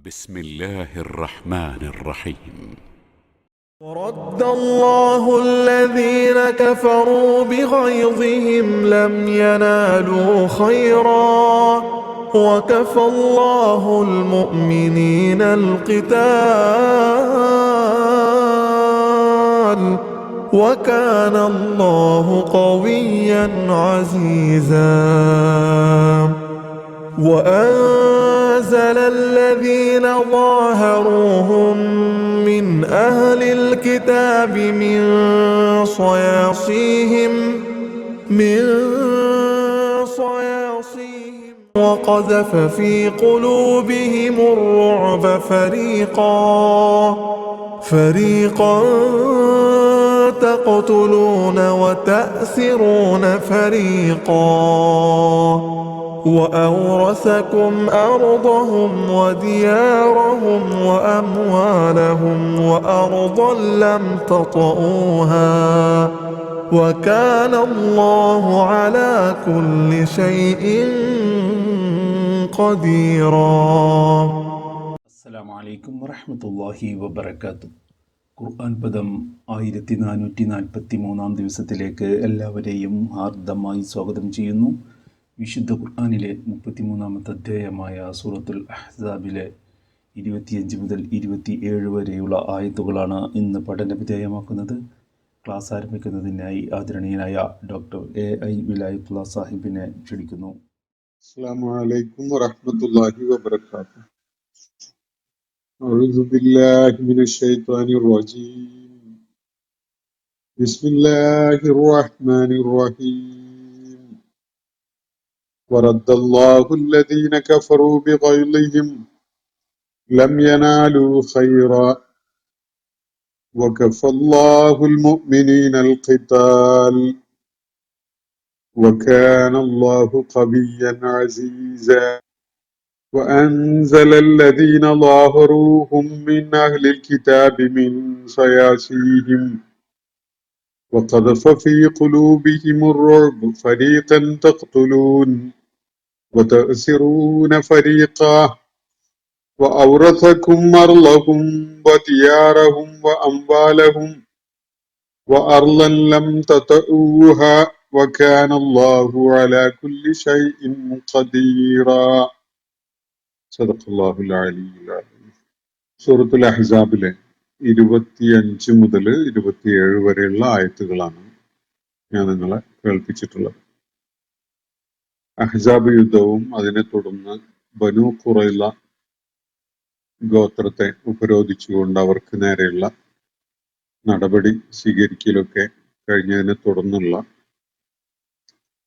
بسم الله الرحمن الرحيم. ورد الله الذين كفروا بغيظهم لم ينالوا خيرا وكفى الله المؤمنين القتال وكان الله قويا عزيزا. وأنزل الذين ظاهروهم من أهل الكتاب من صياصيهم وقذف في قلوبهم الرعب فريقا تقتلون وتأسرون فريقا وأورثكم أرضهم وديارهم وأموالهم وأرضا لم تطئوها وكان الله على كل شيء قديرا. അസ്സലാമു അലൈക്കും വറഹ്മത്തുള്ളാഹി വബറകാതുഹു. ഖുർആൻ പദം 1443 ദിവസത്തിലേക്ക് എല്ലാവരെയും ഹാർദമായി സ്വാഗതം ചെയ്യുന്നു. വിശുദ്ധ ഖുർആനിലെ 33 അധ്യായമായ സൂറത്തുൽ അഹ്സാബിലെ 25 മുതൽ 27 വരെയുള്ള ആയത്തുകളാണ് ഇന്ന് പഠന വിധേയമാക്കുന്നത്. ക്ലാസ് ആരംഭിക്കുന്നതിനായി ആദരണീയനായ ഡോക്ടർ AI വിലായത്തുള്ള സാഹിബിനെ ക്ഷണിക്കുന്നു. السلام عليكم ورحمة الله وبركاته. أعوذ بالله من الشيطان الرجيم. بسم الله الرحمن الرحيم. ورد الله الذين كفروا بغيظهم لم ينالوا خيرا وكفى الله المؤمنين القتال وكان الله قويا عزيزا. وأنزل الذين ظاهروهم من أهل الكتاب من صياصيهم وقذف في قلوبهم الرعب فريقا تقتلون وتأسرون فريقا وأورثكم أرضهم وديارهم وأموالهم وأرضا لم تطئوها وكان الله على كل شيء قديرا. صدق الله العلي العظيم. സൂറത്തുൽ അഹ്സാബിലെ 25 മുതൽ 27 വരെയുള്ള ആയത്തുകളാണ് ഞാൻ നിങ്ങളെ കേൾപ്പിച്ചിട്ടുള്ളത്. അഹ്സാബ് യുദ്ധവും അതിനെ തുടർന്ന് ബനൂ ഖുറൈള ഗോത്രത്തെ ഉപരോധിച്ചുകൊണ്ട് അവർക്ക് നേരെയുള്ള നടപടി സ്വീകരിക്കലൊക്കെ കഴിഞ്ഞതിനെ തുടർന്നുള്ള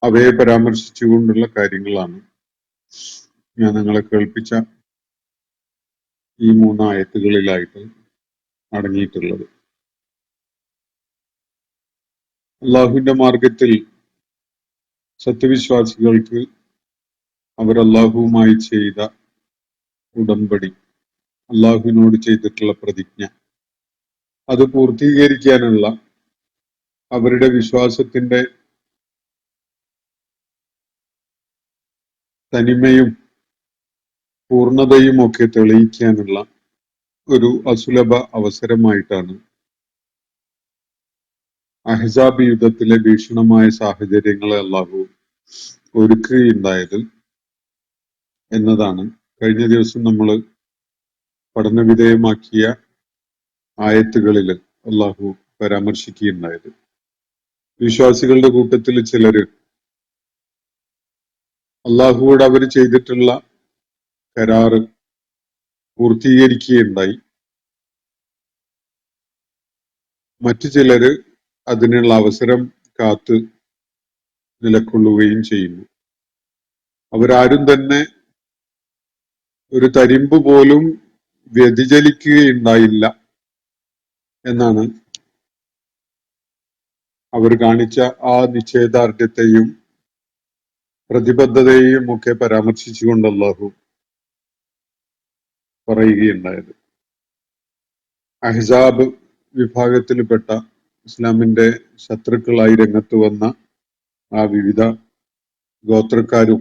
അവയെ പരാമർശിച്ചുകൊണ്ടുള്ള കാര്യങ്ങളാണ് ഞാൻ നിങ്ങളെ കേൾപ്പിച്ച ഈ 3 ആയത്തുകളിലായിട്ട് അടങ്ങിയിട്ടുള്ളത്. അള്ളാഹുവിന്റെ മാർഗത്തിൽ സത്യവിശ്വാസികൾക്ക് അവർ അള്ളാഹുവുമായി ചെയ്ത ഉടമ്പടി, അള്ളാഹുവിനോട് ചെയ്തിട്ടുള്ള പ്രതിജ്ഞ, അത് പൂർത്തീകരിക്കാനുള്ള അവരുടെ വിശ്വാസത്തിന്റെ തനിമയും പൂർണ്ണതയും ഒക്കെ തെളിയിക്കാനുള്ള ഒരു അസുലഭ അവസരമായിട്ടാണ് അഹ്സാബ് യുദ്ധത്തിലെ ഭീഷണമായ സാഹചര്യങ്ങളെ അള്ളാഹു ഒരുക്കുകയുണ്ടായത് എന്നതാണ് കഴിഞ്ഞ ദിവസം നമ്മൾ പഠന വിധേയമാക്കിയ ആയത്തുകളിൽ അള്ളാഹു പരാമർശിക്കുകയുണ്ടായത്. വിശ്വാസികളുടെ കൂട്ടത്തിൽ ചിലര് അള്ളാഹുവോട് അവർ ചെയ്തിട്ടുള്ള കരാറ് പൂർത്തീകരിക്കുകയുണ്ടായി. മറ്റു ചിലര് അതിനുള്ള അവസരം കാത്ത് നിലകൊള്ളുകയും ചെയ്യുന്നു. അവരാരും തന്നെ ഒരു തരിമ്പ് പോലും വ്യതിചലിക്കുകയുണ്ടായില്ല എന്നാണ് അവർ കാണിച്ച ആ നിശ്ചയദാർഢ്യത്തെയും പ്രതിബദ്ധതയെയും ഒക്കെ പരാമർശിച്ചുകൊണ്ട് അല്ലാഹു പറയുകയുണ്ടായത്. അഹ്സാബ് വിഭാഗത്തിൽപ്പെട്ട ഇസ്ലാമിന്റെ ശത്രുക്കളായി രംഗത്ത് വന്ന ആ വിവിധ ഗോത്രക്കാരും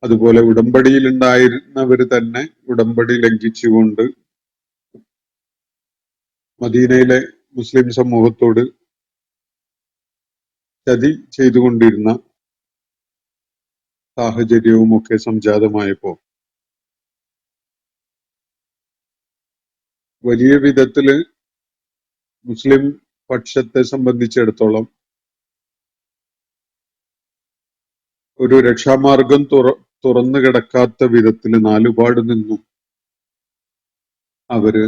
അതുപോലെ ഉടമ്പടിയിലുണ്ടായിരുന്നവർ തന്നെ ഉടമ്പടി ലംഘിച്ചുകൊണ്ട് മദീനയിലെ മുസ്ലിം സമൂഹത്തോട് ചതി ചെയ്തുകൊണ്ടിരുന്ന സാഹചര്യവും ഒക്കെ സംജാതമായപ്പോ വലിയ വിധത്തില് മുസ്ലിം പക്ഷത്തെ സംബന്ധിച്ചിടത്തോളം ഒരു രക്ഷാമാർഗം തുറന്നു കിടക്കാത്ത വിധത്തില് നാലുപാട് നിന്നും അവര്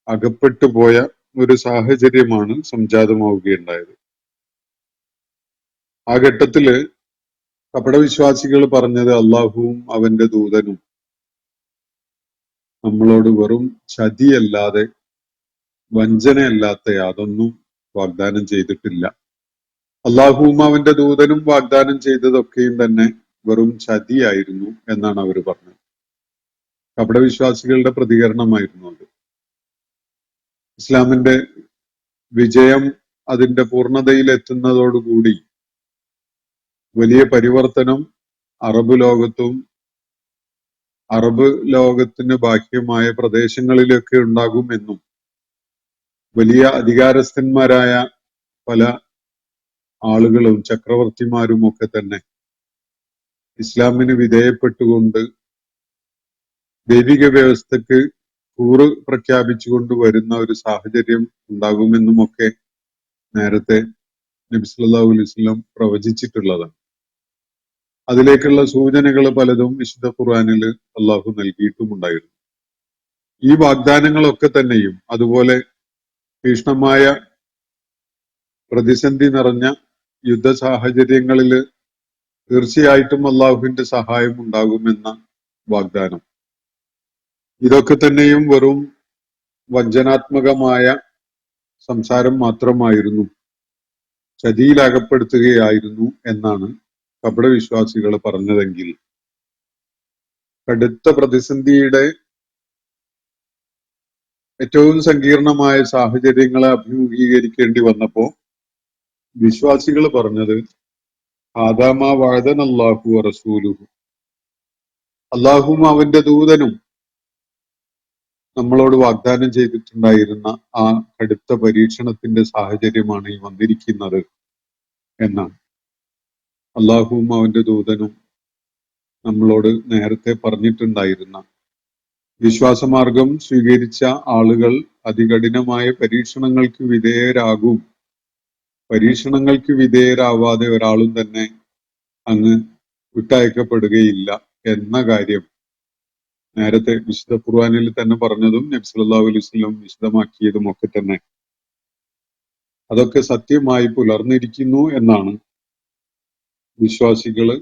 അകപ്പെട്ടു പോയ ഒരു സാഹചര്യമാണ് സംജാതമാവുകയുണ്ടായത്. ആ ഘട്ടത്തില് കപടവിശ്വാസികൾ പറഞ്ഞത് അള്ളാഹുവും അവന്റെ ദൂതനും നമ്മളോട് വെറും ചതിയല്ലാതെ വഞ്ചനയല്ലാത്ത യാതൊന്നും വാഗ്ദാനം ചെയ്തിട്ടില്ല. അള്ളാഹുവും അവന്റെ ദൂതനും വാഗ്ദാനം ചെയ്തതൊക്കെയും തന്നെ വെറും ചതിയായിരുന്നു എന്നാണ് അവർ പറഞ്ഞത്. കപടവിശ്വാസികളുടെ പ്രതികരണമായിരുന്നു അത്. ഇസ്ലാമിന്റെ വിജയം അതിന്റെ പൂർണ്ണതയിൽ എത്തുന്നതോടുകൂടി വലിയ പരിവർത്തനം അറബ് ലോകത്തും അറബ് ലോകത്തിന് ബാഹ്യമായ പ്രദേശങ്ങളിലൊക്കെ ഉണ്ടാകുമെന്നും വലിയ അധികാരസ്ഥന്മാരായ പല ആളുകളും ചക്രവർത്തിമാരും ഒക്കെ തന്നെ ഇസ്ലാമിന് വിധേയപ്പെട്ടുകൊണ്ട് ദൈവിക വ്യവസ്ഥക്ക് കൂറ് പ്രഖ്യാപിച്ചുകൊണ്ട് വരുന്ന ഒരു സാഹചര്യം ഉണ്ടാകുമെന്നും ഒക്കെ നേരത്തെ നബി സല്ലല്ലാഹു അലൈഹി വസല്ലം പ്രവചിച്ചിട്ടുള്ളതാണ്. അതിലേക്കുള്ള സൂചനകൾ പലതും വിശുദ്ധ ഖുർആനിൽ അള്ളാഹു നൽകിയിട്ടുമുണ്ടായിരുന്നു. ഈ വാഗ്ദാനങ്ങളൊക്കെ തന്നെയും അതുപോലെ തീക്ഷ്ണമായ പ്രതിസന്ധി നിറഞ്ഞ യുദ്ധ സാഹചര്യങ്ങളിൽ തീർച്ചയായിട്ടും അള്ളാഹുവിന്റെ സഹായം ഉണ്ടാകുമെന്ന വാഗ്ദാനം, ഇതൊക്കെ തന്നെയും വെറും വഞ്ചനാത്മകമായ സംസാരം മാത്രമായിരുന്നു, ചതിയിലകപ്പെടുത്തുകയായിരുന്നു എന്നാണ് കപടവിശ്വാസികൾ പറഞ്ഞതെങ്കിൽ കടുത്ത പ്രതിസന്ധിയുടെ ഏറ്റവും സങ്കീർണമായ സാഹചര്യങ്ങളെ അഭിമുഖീകരിക്കേണ്ടി വന്നപ്പോ വിശ്വാസികൾ പറഞ്ഞത് ആദാമ വഅദന അല്ലാഹു വറസൂലുഹു, അള്ളാഹുവും അവന്റെ ദൂതനും നമ്മളോട് വാഗ്ദാനം ചെയ്തിട്ടുണ്ടായിരുന്ന ആ കടുത്ത പരീക്ഷണത്തിന്റെ സാഹചര്യമാണ് ഈ വന്നിരിക്കുന്നത് എന്നാണ്. അള്ളാഹുവും അവന്റെ ദൂതനും നമ്മളോട് നേരത്തെ പറഞ്ഞിട്ടുണ്ടായിരുന്ന വിശ്വാസമാർഗം സ്വീകരിച്ച ആളുകൾ അതികഠിനമായ പരീക്ഷണങ്ങൾക്ക് വിധേയരാകും, പരീക്ഷണങ്ങൾക്ക് വിധേയരാവാതെ ഒരാളും തന്നെ അങ്ങ് വിട്ടയക്കപ്പെടുകയില്ല എന്ന കാര്യം നേരത്തെ വിശുദ്ധ ഖുർആനിൽ തന്നെ പറഞ്ഞതും നബി സല്ലല്ലാഹു അലൈഹി വസല്ലം വിശദമാക്കിയതും ഒക്കെ തന്നെ അതൊക്കെ സത്യമായി പുലർന്നിരിക്കുന്നു എന്നാണ് വിശ്വാസികള്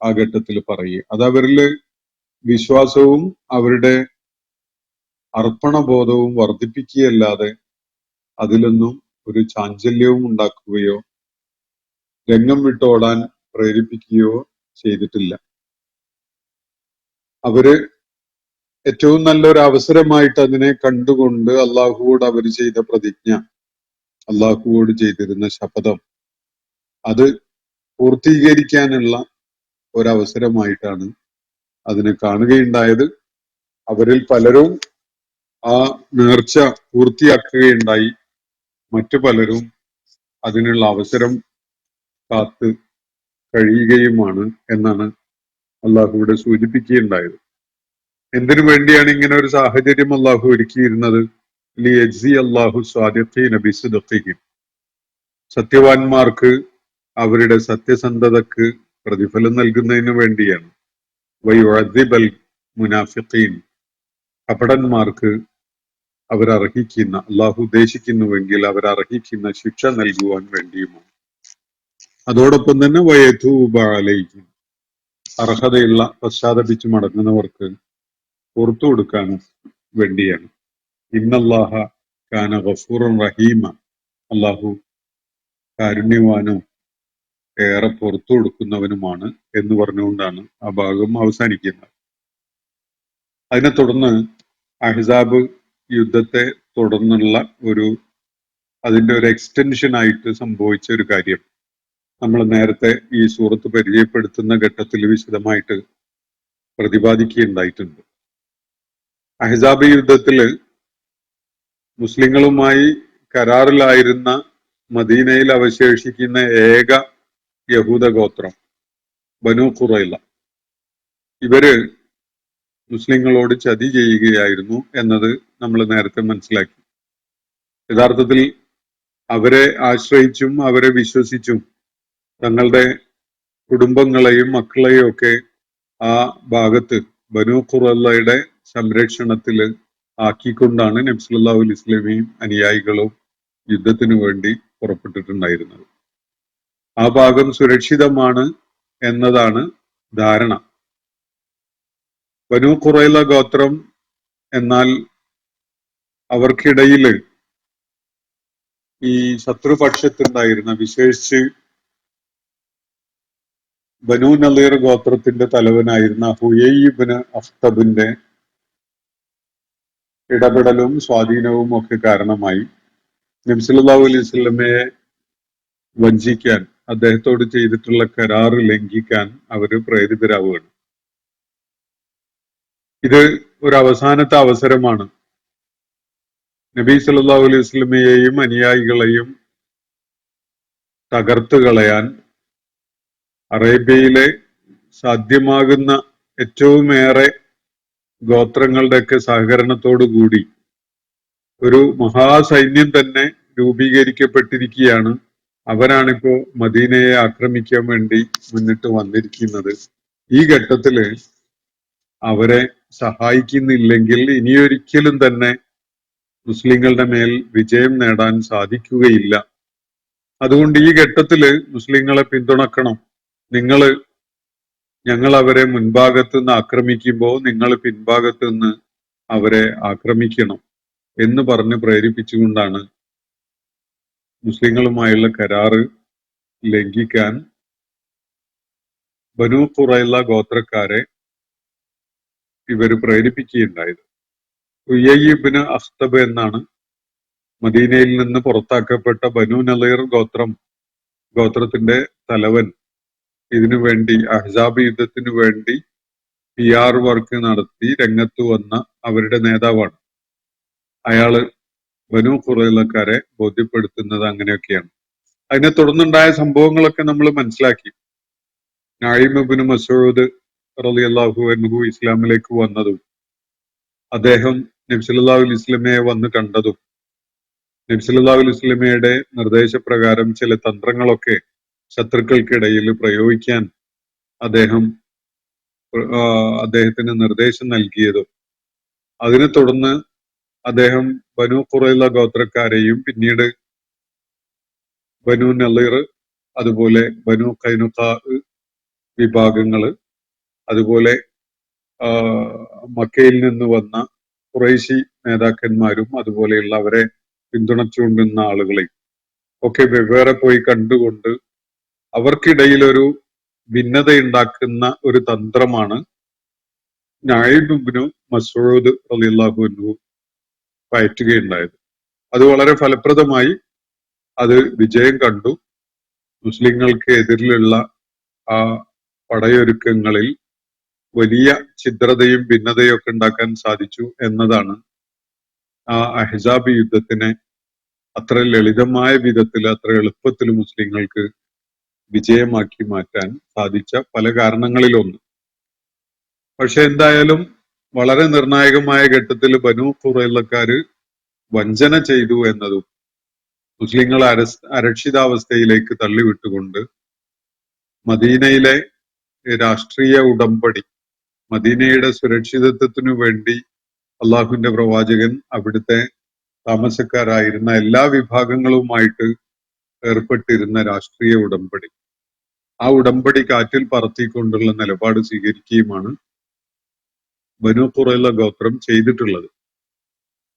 ആ ഘട്ടത്തിൽ പറയുക. അത് അവരില് വിശ്വാസവും അവരുടെ അർപ്പണബോധവും വർദ്ധിപ്പിക്കുകയല്ലാതെ അതിലൊന്നും ഒരു ചാഞ്ചല്യവും ഉണ്ടാക്കുകയോ രംഗം വിട്ടോടാൻ പ്രേരിപ്പിക്കുകയോ ചെയ്തിട്ടില്ല. അവര് ഏറ്റവും നല്ലൊരു അവസരമായിട്ട് അതിനെ കണ്ടുകൊണ്ട് അള്ളാഹുവോട് അവർ ചെയ്ത പ്രതിജ്ഞ, അള്ളാഹുവോട് ചെയ്തിരുന്ന ശപഥം, അത് പൂർത്തീകരിക്കാനുള്ള ഒരവസരമായിട്ടാണ് അതിനെ കാണുകയുണ്ടായത്. അവരിൽ പലരും ആ നേർച്ച പൂർത്തിയാക്കുകയുണ്ടായി, മറ്റു പലരും അതിനുള്ള അവസരം കാത്ത് കഴിയുകയുമാണ് എന്നാണ് അള്ളാഹു ഇവിടെ സൂചിപ്പിക്കുകയുണ്ടായത്. എന്തിനു വേണ്ടിയാണ് ഇങ്ങനെ ഒരു സാഹചര്യം അള്ളാഹു ഒരുക്കിയിരുന്നത്? ലിയജ്സി അല്ലാഹു സ്വാദിഖീന ബിസിദ്ഖിഹിം, സത്യവാന്മാർക്ക് അവരുടെ സത്യസന്ധതക്ക് പ്രതിഫലം നൽകുന്നതിന് വേണ്ടിയാണ്. വയുഅദ്ദിബൽ മുനാഫിഖീൻ, കപടന്മാർക്ക് അവരർഹിക്കുന്ന, അള്ളാഹു ഉദ്ദേശിക്കുന്നുവെങ്കിൽ അവരർഹിക്കുന്ന ശിക്ഷ നൽകുവാൻ വേണ്ടിയുമാണ്. അതോടൊപ്പം തന്നെ വയതൂബ അലൈഹിം, അർഹതയുള്ള പശ്ചാത്തപിച്ചു മടങ്ങുന്നവർക്ക് പുറത്തു കൊടുക്കാനും വേണ്ടിയാണ്. ഇന്നല്ലാഹ കാന ഗഫൂറൻ റഹീമ, അള്ളാഹു കാരുണ്യവാനും ഏറെ പുറത്തു കൊടുക്കുന്നവനുമാണ് എന്ന് പറഞ്ഞുകൊണ്ടാണ് ആ ഭാഗം അവസാനിക്കുന്നത്. അതിനെ തുടർന്ന് അഹ്സാബ് യുദ്ധത്തെ തുടർന്നുള്ള അതിന്റെ ഒരു എക്സ്റ്റൻഷൻ ആയിട്ട് സംഭവിച്ച ഒരു കാര്യം നമ്മൾ നേരത്തെ ഈ സൂറത്ത് പരിചയപ്പെടുത്തുന്ന ഘട്ടത്തിൽ വിശദമായിട്ട് പ്രതിപാദിക്കുകയുണ്ടായിട്ടുണ്ട്. അഹ്സാബ് യുദ്ധത്തില് മുസ്ലിങ്ങളുമായി കരാറിലായിരുന്ന മദീനയിൽ അവശേഷിക്കുന്ന ഏക യഹൂദ ഗോത്രം ബനൂ ഖുറൈള, ഇവര് മുസ്ലിങ്ങളോട് ചതി ചെയ്യുകയായിരുന്നു എന്നത് നമ്മൾ നേരത്തെ മനസ്സിലാക്കി. യഥാർത്ഥത്തിൽ അവരെ ആശ്രയിച്ചും അവരെ വിശ്വസിച്ചും തങ്ങളുടെ കുടുംബങ്ങളെയും മക്കളെയും ഒക്കെ ആ ഭാഗത്ത് ബനൂ ഖുറൈളയുടെ സംരക്ഷണത്തിൽ ആക്കിക്കൊണ്ടാണ് നബി സല്ലല്ലാഹു അലൈഹി വസല്ലമയും അനുയായികളും യുദ്ധത്തിനു വേണ്ടി പുറപ്പെട്ടിട്ടുണ്ടായിരുന്നത്. ആ ഭാഗം സുരക്ഷിതമാണ് എന്നതാണ് ധാരണ. ബനൂ ഖുറൈള ഗോത്രം എന്നാൽ അവർക്കിടയിൽ ഈ ശത്രുപക്ഷത്തുണ്ടായിരുന്ന, വിശേഷിച്ച് ബനൂ നളീർ ഗോത്രത്തിന്റെ തലവനായിരുന്ന ഹുയൈ ഇബ്നു അഖ്തബിന്റെ ഇടപെടലും സ്വാധീനവും ഒക്കെ കാരണമായി നബി സല്ലല്ലാഹു അലൈഹി വസല്ലമയെ വഞ്ചിക്കാൻ, അദ്ദേഹത്തോട് ചെയ്തിട്ടുള്ള കരാറ് ലംഘിക്കാൻ അവര് പ്രേരിതരാവുകയാണ്. ഇത് ഒരു അവസാനത്തെ അവസരമാണ് നബി സല്ലല്ലാഹു അലൈഹി വസല്ലമയെയും അനുയായികളെയും തകർത്ത് കളയാൻ അറേബ്യയിലെ സാധ്യമാകുന്ന ഏറ്റവുമേറെ ഗോത്രങ്ങളുടെയൊക്കെ സഹകരണത്തോടു കൂടി ഒരു മഹാസൈന്യം തന്നെ രൂപീകരിക്കപ്പെട്ടിരിക്കുകയാണ്. അവരാണിപ്പോ മദീനയെ ആക്രമിക്കാൻ വേണ്ടി മുന്നിട്ട് വന്നിരിക്കുന്നത്. ഈ ഘട്ടത്തില് അവരെ സഹായിക്കുന്നില്ലെങ്കിൽ ഇനിയൊരിക്കലും തന്നെ മുസ്ലിങ്ങളുടെ മേൽ വിജയം നേടാൻ സാധിക്കുകയില്ല. അതുകൊണ്ട് ഈ ഘട്ടത്തില് മുസ്ലിങ്ങളെ പിന്തുണക്കണം. ഞങ്ങൾ അവരെ മുൻഭാഗത്ത് നിന്ന് ആക്രമിക്കുമ്പോൾ നിങ്ങൾ പിൻഭാഗത്ത് നിന്ന് അവരെ ആക്രമിക്കണം എന്ന് പറഞ്ഞ് പ്രേരിപ്പിച്ചുകൊണ്ടാണ് മുസ്ലിങ്ങളുമായുള്ള കരാറ് ലംഘിക്കാൻ ബനൂ ഖുറൈള ഗോത്രക്കാരെ ഇവര് പ്രേരിപ്പിക്കുകയുണ്ടായത്. ഹുയൈ ഇബ്നു അഖ്തബ് എന്നാണ് മദീനയിൽ നിന്ന് പുറത്താക്കപ്പെട്ട ബനൂ നളീർ ഗോത്രത്തിന്റെ തലവൻ. ഇതിനു വേണ്ടി അഹ്സാബ് യുദ്ധത്തിനു വേണ്ടി PR വർക്ക് നടത്തി രംഗത്ത് വന്ന അവരുടെ നേതാവാണ്. അയാള് ബനൂ ഖുറൈളക്കാരെ ബോധ്യപ്പെടുത്തുന്നത് അങ്ങനെയൊക്കെയാണ്. അതിനെ തുടർന്നുണ്ടായ സംഭവങ്ങളൊക്കെ നമ്മൾ മനസ്സിലാക്കി. നഈം ഇബ്നു മസ്ഊദ് റളിയല്ലാഹു അൻഹു ഇസ്ലാമിലേക്ക് വന്നതും അദ്ദേഹം നബി സല്ലല്ലാഹു അലൈഹി വസല്ലമയെ വന്ന് കണ്ടതും നബി സല്ലല്ലാഹു അലൈഹി വസല്ലമയുടെ നിർദ്ദേശപ്രകാരം ചില തന്ത്രങ്ങളൊക്കെ ശത്രുക്കൾക്കിടയിൽ പ്രയോഗിക്കാൻ അദ്ദേഹത്തിന് നിർദ്ദേശം നൽകിയതും അതിനെ തുടർന്ന് അദ്ദേഹം ബനൂ ഖുറൈള ഗോത്രക്കാരെയും പിന്നീട് ബനൂ നളീർ, അതുപോലെ ബനൂ ഖൈനുഖാ വിഭാഗങ്ങള്, അതുപോലെ മക്കയിൽ നിന്ന് വന്ന ഖുറൈശി നേതാക്കന്മാരും അതുപോലെയുള്ള അവരെ പിന്തുണച്ചുകൊണ്ടിരുന്ന ആളുകളെ ഒക്കെ വെവ്വേറെ പോയി കണ്ടുകൊണ്ട് അവർക്കിടയിൽ ഒരു ഭിന്നതയുണ്ടാക്കുന്ന ഒരു തന്ത്രമാണ് നഈം ഇബ്നു മസ്ഊദ് റളിയല്ലാഹു അൻഹു പയറ്റുകയുണ്ടായത്. അത് വളരെ ഫലപ്രദമായി അത് വിജയം കണ്ടു. മുസ്ലിങ്ങൾക്ക് എതിരിലുള്ള ആ പടയൊരുക്കങ്ങളിൽ വലിയ ഛിദ്രതയും ഭിന്നതയും ഒക്കെ ഉണ്ടാക്കാൻ സാധിച്ചു എന്നതാണ് ആ അഹ്സാബ് യുദ്ധത്തിനെ അത്ര ലളിതമായ വിധത്തിൽ, അത്ര എളുപ്പത്തിൽ മുസ്ലിങ്ങൾക്ക് വിജയമാക്കി മാറ്റാൻ സാധിച്ച പല കാരണങ്ങളിലൊന്ന്. പക്ഷെ എന്തായാലും വളരെ നിർണായകമായ ഘട്ടത്തിൽ ബനൂ ഖുറൈളക്കാര് വഞ്ചന ചെയ്തു എന്നതും മുസ്ലിങ്ങളെ അരക്ഷിതാവസ്ഥയിലേക്ക് തള്ളിവിട്ടുകൊണ്ട് മദീനയിലെ രാഷ്ട്രീയ ഉടമ്പടി, മദീനയുടെ സുരക്ഷിതത്വത്തിനു വേണ്ടി അള്ളാഹുവിന്റെ പ്രവാചകൻ അവിടുത്തെ താമസക്കാരായിരുന്ന എല്ലാ വിഭാഗങ്ങളുമായിട്ട് ഏർപ്പെട്ടിരുന്ന രാഷ്ട്രീയ ഉടമ്പടി, ആ ഉടമ്പടി കാറ്റിൽ പറത്തിക്കൊണ്ടുള്ള നിലപാട് സ്വീകരിക്കുകയുമാണ് ബനൂ ഖുറൈള ഗോത്രം ചെയ്തിട്ടുള്ളത്.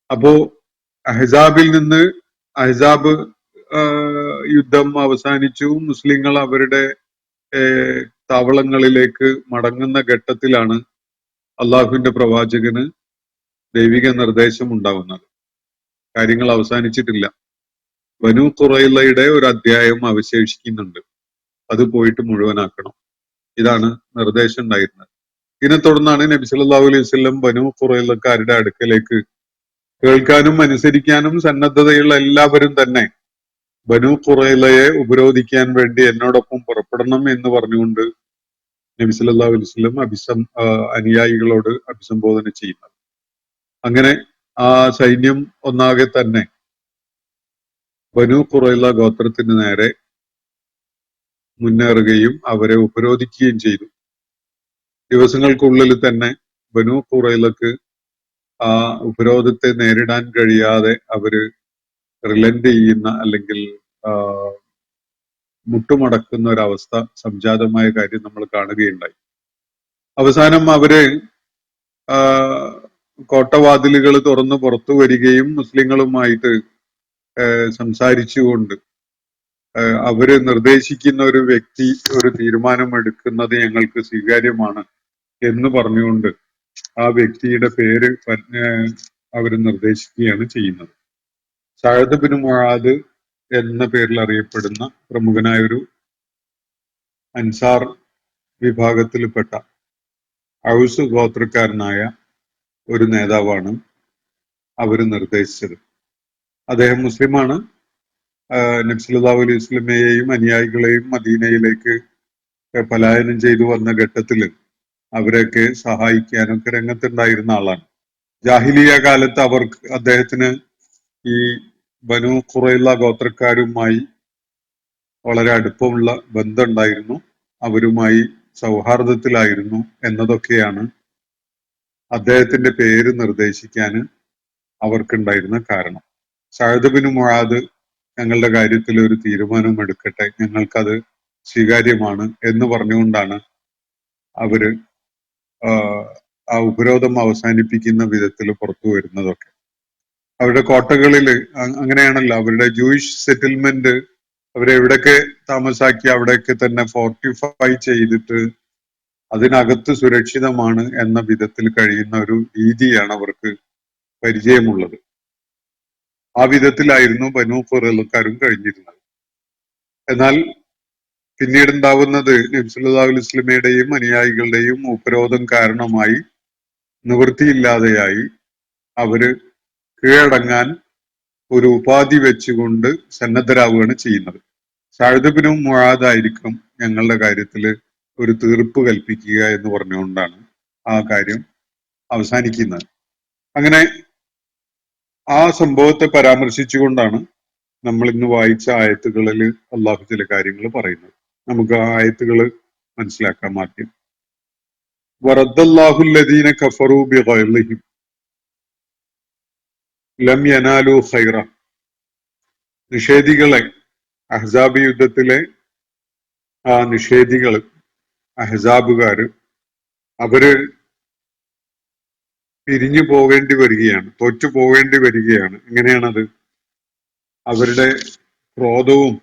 അപ്പോ അഹ്സാബ് യുദ്ധം അവസാനിച്ചു. മുസ്ലിങ്ങൾ അവരുടെ താവളങ്ങളിലേക്ക് മടങ്ങുന്ന ഘട്ടത്തിലാണ് അള്ളാഹുവിന്റെ പ്രവാചകന് ദൈവിക നിർദ്ദേശം ഉണ്ടാവുന്നത്. കാര്യങ്ങൾ അവസാനിച്ചിട്ടില്ല. ബനൂ ഖുറൈളയുടെ ഒരു അധ്യായം അവശേഷിക്കുന്നുണ്ട്. അത് പോയിട്ട് മുഴുവനാക്കണം. ഇതാണ് നിർദ്ദേശം ഉണ്ടായിരുന്നത്. ഇതിനെ തുടർന്നാണ് നബി സല്ലല്ലാഹു അലൈഹി വസല്ലം ബനൂ ഖുറൈളക്കാരുടെ അടുക്കലേക്ക് കേൾക്കാനും അനുസരിക്കാനും സന്നദ്ധതയുള്ള എല്ലാവരും തന്നെ ബനൂ ഖുറൈളയെ ഉപരോധിക്കാൻ വേണ്ടി എന്നോടൊപ്പം പുറപ്പെടണം എന്ന് പറഞ്ഞുകൊണ്ട് നബി സല്ലല്ലാഹു അലൈഹി വസല്ലം അനുയായികളോട് അഭിസംബോധന ചെയ്യുന്നത്. അങ്ങനെ ആ സൈന്യം ഒന്നാകെ തന്നെ ബനൂ ഖുറൈള ഗോത്രത്തിന് നേരെ മുന്നേറുകയും അവരെ ഉപരോധിക്കുകയും ചെയ്തു. ദിവസങ്ങൾക്കുള്ളിൽ തന്നെ ബനൂ ഖുറൈളക്ക് ആ ഉപരോധത്തെ നേരിടാൻ കഴിയാതെ അവര് റിലന്റ് ചെയ്യുന്ന അല്ലെങ്കിൽ മുട്ടുമടക്കുന്ന ഒരവസ്ഥ സംജാതമായ കാര്യം നമ്മൾ കാണുകയുണ്ടായി. അവസാനം അവര് കോട്ടവാതിലുകൾ തുറന്ന് പുറത്തു വരികയും മുസ്ലിങ്ങളുമായിട്ട് സംസാരിച്ചുകൊണ്ട് അവര് നിർദ്ദേശിക്കുന്ന ഒരു വ്യക്തി ഒരു തീരുമാനം എടുക്കുന്നത് ഞങ്ങൾക്ക് സ്വീകാര്യമാണ് എന്ന് പറഞ്ഞുകൊണ്ട് ആ വ്യക്തിയുടെ പേര് അവര് നിർദ്ദേശിക്കുകയാണ് ചെയ്യുന്നത്. സഅദ് ബിൻ മുആദ് എന്ന പേരിൽ അറിയപ്പെടുന്ന പ്രമുഖനായ ഒരു അൻസാർ വിഭാഗത്തിൽപ്പെട്ട ഔസ് ഗോത്രക്കാരനായ ഒരു നേതാവാണ് അവര് നിർദ്ദേശിച്ചത്. അദ്ദേഹം മുസ്ലിമാണ്. നബി സല്ലല്ലാഹു അലൈഹി വസല്ലമയെയും അനുയായികളെയും മദീനയിലേക്ക് പലായനം ചെയ്തു വന്ന ഘട്ടത്തിൽ അവരെയൊക്കെ സഹായിക്കാനൊക്കെ രംഗത്തുണ്ടായിരുന്ന ആളാണ്. ജാഹിലിയ കാലത്ത് അദ്ദേഹത്തിന് ഈ ബനൂ ഖുറൈള ഗോത്രക്കാരുമായി വളരെ അടുപ്പമുള്ള ബന്ധമുണ്ടായിരുന്നു, അവരുമായി സൗഹാർദ്ദത്തിലായിരുന്നു എന്നതൊക്കെയാണ് അദ്ദേഹത്തിന്റെ പേര് നിർദ്ദേശിക്കാൻ അവർക്കുണ്ടായിരുന്ന കാരണം. സഅദ് ബിൻ മുആദ് ഞങ്ങളുടെ കാര്യത്തിൽ ഒരു തീരുമാനം എടുക്കട്ടെ, ഞങ്ങൾക്കത് സ്വീകാര്യമാണ് എന്ന് പറഞ്ഞുകൊണ്ടാണ് അവര് ആ ഉപരോധം അവസാനിപ്പിക്കുന്ന വിധത്തിൽ പുറത്തു വരുന്നതൊക്കെ. അവരുടെ കോട്ടകളിൽ അങ്ങനെയാണല്ലോ, അവരുടെ ജൂയിഷ് സെറ്റിൽമെന്റ് അവരെവിടെയൊക്കെ താമസാക്കി അവിടെയൊക്കെ തന്നെ ഫോർട്ടിഫൈ ചെയ്തിട്ട് അതിനകത്ത് സുരക്ഷിതമാണ് എന്ന വിധത്തിൽ കഴിയുന്ന ഒരു രീതിയാണ് അവർക്ക് പരിചയമുള്ളത്. ആ വിധത്തിലായിരുന്നു ബനൂ ഖുറൈളക്കാരും കഴിഞ്ഞിരുന്നത്. എന്നാൽ പിന്നീട് ഉണ്ടാവുന്നത് നബി സല്ലല്ലാഹു അലൈഹി വസല്ലമയുടെയും അനുയായികളുടെയും ഉപരോധം കാരണമായി നിവൃത്തിയില്ലാതെയായി അവര് കീഴടങ്ങാൻ ഒരു ഉപാധി വെച്ചുകൊണ്ട് സന്നദ്ധരാവുകയാണ് ചെയ്യുന്നത്. സഅദ് ബിൻ മുആദ് ആയിരിക്കും ഞങ്ങളുടെ കാര്യത്തിൽ ഒരു തീർപ്പ് കൽപ്പിക്കുക എന്ന് പറഞ്ഞുകൊണ്ടാണ് ആ കാര്യം അവസാനിക്കുന്നത്. അങ്ങനെ ആ സംഭവത്തെ പരാമർശിച്ചുകൊണ്ടാണ് നമ്മൾ ഇന്ന് വായിച്ച ആയത്തുകളിൽ അള്ളാഹു ചില കാര്യങ്ങൾ പറയുന്നത്. നമുക്ക് ആ ആയത്തുകൾ മനസ്സിലാക്കാം. ആദ്യം വറദ്ദല്ലാഹു അല്ലദീന കഫറൂ ബിഗൈളിഹിം ലം യനാലു ഖൈറ. നിഷേധികളെ, അഹ്സാബ് യുദ്ധത്തിലെ ആ നിഷേധികൾ, അഹ്സാബുകാര്, അവര് പിരിഞ്ഞു പോകേണ്ടി വരികയാണ്, തോറ്റു പോകേണ്ടി വരികയാണ്. എങ്ങനെയാണത്? അവരുടെ ക്രോധവും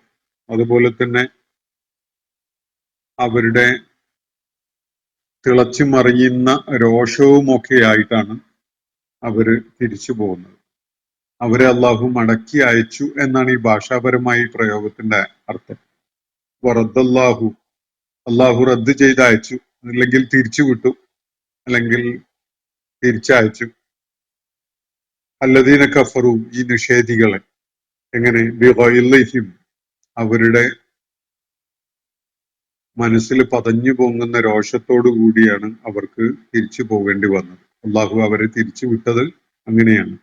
അതുപോലെ തന്നെ അവരുടെ തിളച്ചു മറിയുന്ന രോഷവും ഒക്കെ ആയിട്ടാണ് അവര് തിരിച്ചു പോകുന്നത്. അവരെ അള്ളാഹു മടക്കി അയച്ചു എന്നാണ് ഈ ഭാഷാപരമായ പ്രയോഗത്തിന്റെ അർത്ഥം. വറദ്ദല്ലാഹു, അള്ളാഹു റദ്ദ് ചെയ്ത് അയച്ചു, അല്ലെങ്കിൽ തിരിച്ചു വിട്ടു, അല്ലെങ്കിൽ തിരിച്ചയച്ചു. അല്ലദീന കഫറു, ഈ നിഷേധികളെ. എങ്ങനെ? ബിഗൈളിഹിം, അവരുടെ മനസ്സിൽ പതഞ്ഞു പൊങ്ങുന്ന രോഷത്തോടു കൂടിയാണ് അവർക്ക് തിരിച്ചു പോകേണ്ടി വന്നത്. അള്ളാഹു അവരെ തിരിച്ചു വിട്ടത് അങ്ങനെയാണ്.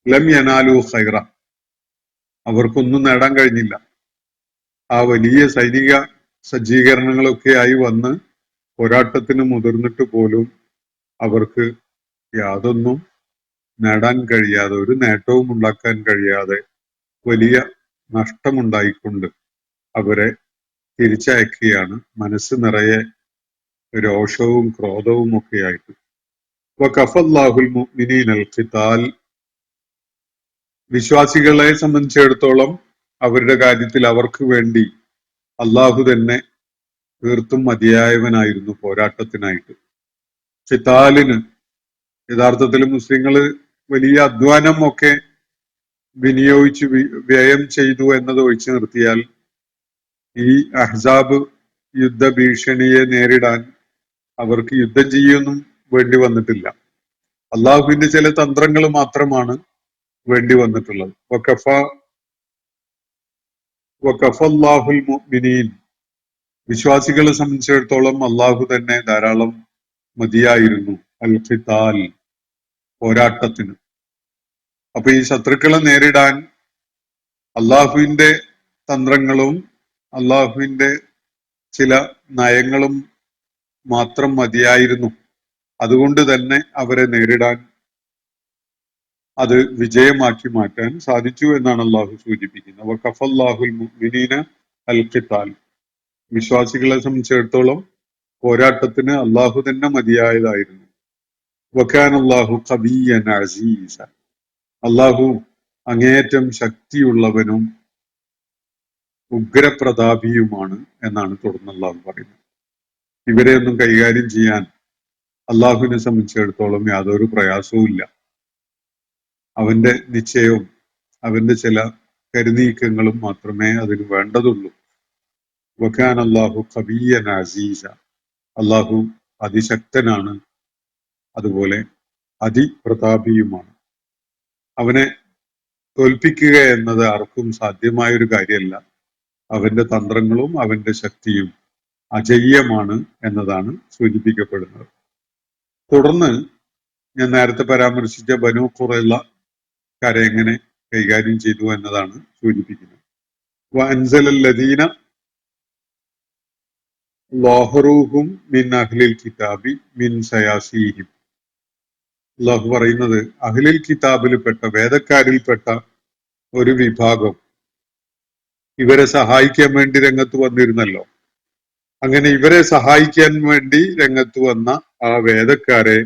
ലം യനാലു ഖൈറ, അവർക്കൊന്നും നേടാൻ കഴിഞ്ഞില്ല. ആ വലിയ സൈനിക സജ്ജീകരണങ്ങളൊക്കെ ആയി വന്ന് പോരാട്ടത്തിന് മുതിർന്നിട്ട് പോലും അവർക്ക് യാതൊന്നും നേടാൻ കഴിയാതെ, ഒരു നേട്ടവും ഉണ്ടാക്കാൻ കഴിയാതെ വലിയ നഷ്ടമുണ്ടായിക്കൊണ്ട് അവരെ തിരിച്ചയക്കുകയാണ്, മനസ്സ് നിറയെ രോഷവും ക്രോധവും ഒക്കെ ആയിട്ട്. വകഫല്ലാഹുൽ മുഅ്മിനീനൽ ഖിതാൽ, വിശ്വാസികളെ സംബന്ധിച്ചിടത്തോളം അവരുടെ കാര്യത്തിൽ അവർക്ക് വേണ്ടി അള്ളാഹു തന്നെ തീർത്തും മതിയായവനായിരുന്നു പോരാട്ടത്തിനായിട്ട്. ഖിതാലിന് യഥാർത്ഥത്തിൽ മുസ്ലിങ്ങള് വലിയ അധ്വാനം ഒക്കെ വിനിയോഗിച്ച് വ്യയം ചെയ്തു എന്നത് ഒഴിച്ചു നിർത്തിയാൽ ഈ അഹ്സാബ് യുദ്ധ ഭീഷണിയെ നേരിടാൻ അവർക്ക് യുദ്ധം ചെയ്യൊന്നും വേണ്ടി വന്നിട്ടില്ല. അള്ളാഹുവിന്റെ ചില തന്ത്രങ്ങൾ മാത്രമാണ് വേണ്ടി വന്നിട്ടുള്ളത്. വഖഫല്ലാഹുൽ മുഅ്മിനീൻ, വിശ്വാസികളെ സംബന്ധിച്ചിടത്തോളം അള്ളാഹു തന്നെ ധാരാളം മതിയായിരുന്നു അൽ ഖിതാൽ, പോരാട്ടത്തിന്. അപ്പൊ ഈ ശത്രുക്കളെ നേരിടാൻ അള്ളാഹുവിന്റെ തന്ത്രങ്ങളും അള്ളാഹുവിന്റെ ചില നയങ്ങളും മാത്രം മതിയായിരുന്നു. അതുകൊണ്ട് തന്നെ അവരെ നേരിടാൻ, അത് വിജയമാക്കി മാറ്റാൻ സാധിച്ചു എന്നാണ് അള്ളാഹു സൂചിപ്പിക്കുന്നത്. വഖഫല്ലാഹുൽ മുഅ്മിനീന അൽ ഖിതാൽ, വിശ്വാസികളെ സംബന്ധിച്ചിടത്തോളം പോരാട്ടത്തിന് അള്ളാഹു തന്നെ മതിയായതായിരുന്നു. വകാന അല്ലാഹു ഖവിയ്യൻ അസീസ, അള്ളാഹു അങ്ങേയറ്റം ശക്തിയുള്ളവനും ഉഗ്രപ്രതാപിയുമാണ് എന്നാണ് തുടർന്ന് അള്ളാഹു പറയുന്നത്. ഇവരെ ഒന്നും കൈകാര്യം ചെയ്യാൻ അള്ളാഹുവിനെ സംബന്ധിച്ചിടത്തോളം യാതൊരു പ്രയാസവും ഇല്ല. അവന്റെ നിശ്ചയവും അവന്റെ ചില കരുനീക്കങ്ങളും മാത്രമേ അതിന് വേണ്ടതുള്ളൂ. വകാന അല്ലാഹു ഖവിയ്യൻ അസീസ, അള്ളാഹു അതിശക്തനാണ്, അതുപോലെ അതിപ്രതാപിയുമാണ്. അവനെ തോൽപ്പിക്കുക എന്നത് ആർക്കും സാധ്യമായ ഒരു കാര്യമല്ല. അവന്റെ തന്ത്രങ്ങളും അവന്റെ ശക്തിയും അജയ്യമാണ് എന്നതാണ് സൂചിപ്പിക്കപ്പെടുന്നത്. തുടർന്ന് ഞാൻ നേരത്തെ പരാമർശിച്ച ബനൂ ഖുറൈളക്കാരെ എങ്ങനെ കൈകാര്യം ചെയ്തു എന്നതാണ് സൂചിപ്പിക്കുന്നത്. വഅൻസലല്ലദീന ളാഹറൂഹും മിൻ അഹ്ലിൽ കിതാബി മിൻ സയാസീഹിം, അള്ളാഹു പറയുന്നത് അഹ്ലിൽ കിതാബിൽപ്പെട്ട, വേദക്കാരിൽപ്പെട്ട ഒരു വിഭാഗം ഇവരെ സഹായിക്കാൻ വേണ്ടി രംഗത്ത് വന്നിരുന്നല്ലോ. അങ്ങനെ ഇവരെ സഹായിക്കാൻ വേണ്ടി രംഗത്ത് വന്ന ആ വേദക്കാരെ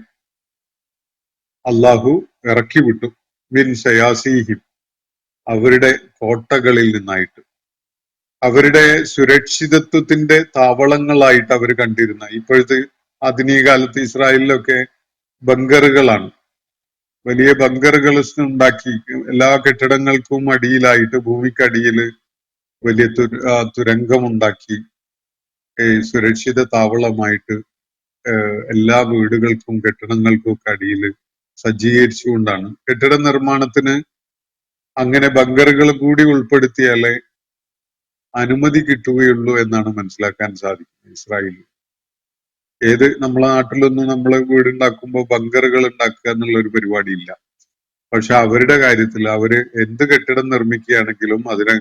അള്ളാഹു ഇറക്കി വിട്ടു. മിൻ സയാസീഹിം, അവരുടെ കോട്ടകളിൽ നിന്നായിട്ട്, അവരുടെ സുരക്ഷിതത്വത്തിന്റെ താവളങ്ങളായിട്ട് അവർ കണ്ടിരുന്ന, ഇപ്പോഴത്തെ ആധുനിക കാലത്ത് ഇസ്രായേലിലൊക്കെ ബങ്കറുകളാണ്, വലിയ ബങ്കറുകൾ ഉണ്ടാക്കി എല്ലാ കെട്ടിടങ്ങൾക്കും അടിയിലായിട്ട് ഭൂമിക്കടിയിൽ വലിയ തുരങ്കമുണ്ടാക്കി സുരക്ഷിത താവളമായിട്ട് എല്ലാ വീടുകൾക്കും കെട്ടിടങ്ങൾക്കും ഒക്കെ അടിയിൽ സജ്ജീകരിച്ചുകൊണ്ടാണ്. കെട്ടിട നിർമ്മാണത്തിന് അങ്ങനെ ബങ്കറുകൾ കൂടി ഉൾപ്പെടുത്തിയാലേ അനുമതി കിട്ടുകയുള്ളൂ എന്നാണ് മനസ്സിലാക്കാൻ സാധിക്കുന്നത് ഇസ്രായേലിൽ. നമ്മളെ നാട്ടിലൊന്നും നമ്മൾ വീടുണ്ടാക്കുമ്പോൾ ബങ്കറുകൾ ഉണ്ടാക്കുക എന്നുള്ള ഒരു പരിപാടിയില്ല. പക്ഷെ അവരുടെ കാര്യത്തിൽ അവര് എന്ത് കെട്ടിടം നിർമ്മിക്കുകയാണെങ്കിലും അതിനെ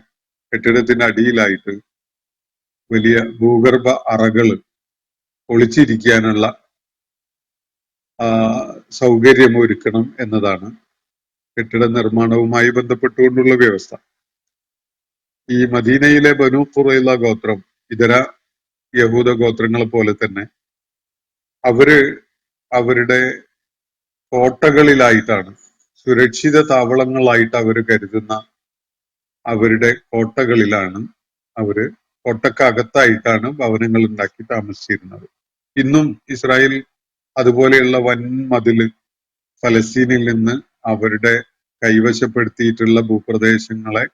കെട്ടിടത്തിന്റെ അടിയിലായിട്ട് വലിയ ഭൂഗർഭ അറകൾ ഒളിച്ചിരിക്കാനുള്ള സൗകര്യം ഒരുക്കണം എന്നതാണ് കെട്ടിട നിർമ്മാണവുമായി ബന്ധപ്പെട്ടുകൊണ്ടുള്ള വ്യവസ്ഥ. ഈ മദീനയിലെ ബനൂ ഖുറൈള ഗോത്രം ഇതര യഹൂദ ഗോത്രങ്ങളെ പോലെ തന്നെ അവര് അവരുടെ കോട്ടകളിലായിട്ടാണ്, സുരക്ഷിത താവളങ്ങളായിട്ട് അവർ കരുതുന്ന അവരുടെ കോട്ടകളിലാണ്, അവര് കോട്ടക്കകത്തായിട്ടാണ് ഭവനങ്ങൾ ഉണ്ടാക്കി താമസിച്ചിരുന്നത്. ഇന്നും ഇസ്രായേൽ അതുപോലെയുള്ള വൻ മതില് ഫലസ്തീനിൽ നിന്ന് അവരുടെ കൈവശപ്പെടുത്തിയിട്ടുള്ള ഭൂപ്രദേശങ്ങളെ